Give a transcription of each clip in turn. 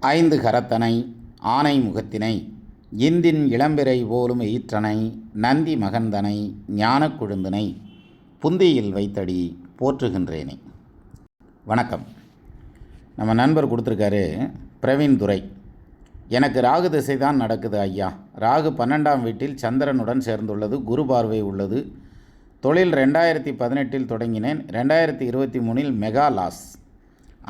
ஐந்து கரத்தனை ஆனை முகத்தினை இந்தின் இளம்பிறை போலும் ஈற்றனை நந்தி மகந்தனை ஞானக் கொழுந்தினை புந்தியில் வைத்தடி போற்றுகின்றேனே. வணக்கம். நம்ம நண்பர் கொடுத்துருக்காரு, பிரவீன் துரை. எனக்கு ராகு திசை தான் நடக்குது ஐயா. ராகு 12ஆம் வீட்டில் சந்திரனுடன் சேர்ந்துள்ளது, குரு பார்வை உள்ளது. தொழில் 2018 தொடங்கினேன். 2023 மெகா லாஸ்.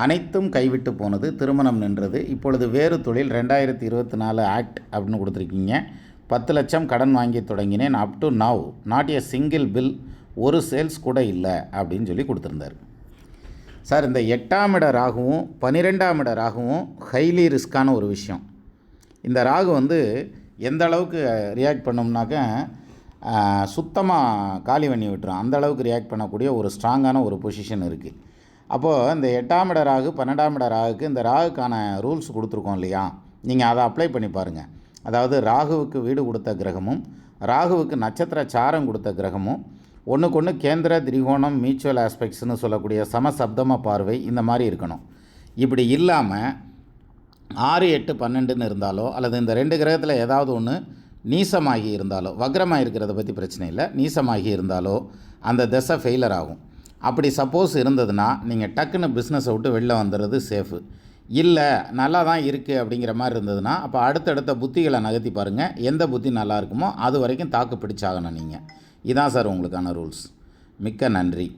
அனைத்தும் கைவிட்டு போனது. திருமணம் நின்றது. இப்பொழுது வேறு தொழில் 2024 ஆக்ட் அப்படின்னு கொடுத்துருக்கீங்க. 10 லட்சம் கடன் வாங்கி தொடங்கினேன். Up to now not a single bill, ஒரு சேல்ஸ் கூட இல்லை அப்படின்னு சொல்லி கொடுத்துருந்தார். சார், இந்த 8ஆம் இட ராகுவும் 12ஆம் இட ராகுவும் ஹைலி ரிஸ்க்கான ஒரு விஷயம். இந்த ராகு எந்த அளவுக்கு ரியாக்ட் பண்ணோம்னாக்க சுத்தமாக காலி பண்ணி விட்டுரும். அந்த அளவுக்கு ரியாக்ட் பண்ணக்கூடிய ஒரு ஸ்ட்ராங்கான ஒரு பொசிஷன் இருக்குது. அப்போது இந்த 8ஆம் இட ராகு 12ஆம் இட ராகுக்கு இந்த ராகுக்கான ரூல்ஸ் கொடுத்துருக்கோம் இல்லையா, நீங்கள் அதை அப்ளை பண்ணி பாருங்கள். அதாவது ராகுவுக்கு வீடு கொடுத்த கிரகமும் ராகுவுக்கு நட்சத்திர சாரம் கொடுத்த கிரகமும் ஒன்றுக்கு ஒன்று கேந்திர திரிகோணம் மியூச்சுவல் ஆஸ்பெக்ட்ஸ்னு சொல்லக்கூடிய சமசப்தம பார்வை இந்த மாதிரி இருக்கணும். இப்படி இல்லாமல் 6, 8, 12ன்னு இருந்தாலோ அல்லது இந்த 2 கிரகத்தில் ஏதாவது ஒன்று நீசமாகி இருந்தாலோ, வக்ரமாக இருக்கிறத பற்றி பிரச்சனை இல்லை, நீசமாகி இருந்தாலோ அந்த திசை ஃபெயிலர் ஆகும். அப்படி சப்போஸ் இருந்ததுன்னா நீங்கள் டக்குன்னு பிஸ்னஸை விட்டு வெளில வந்துடுறது சேஃபு. இல்லை நல்லா தான் இருக்குது அப்படிங்கிற மாதிரி இருந்ததுன்னா அப்போ அடுத்தடுத்த புத்திகளை நகர்த்தி பாருங்கள். எந்த புத்தி நல்லா இருக்குமோ அது வரைக்கும் தாக்கு பிடிச்சாகணும் நீங்கள். இதான் சார் உங்களுக்கான ரூல்ஸ். மிக்க நன்றி.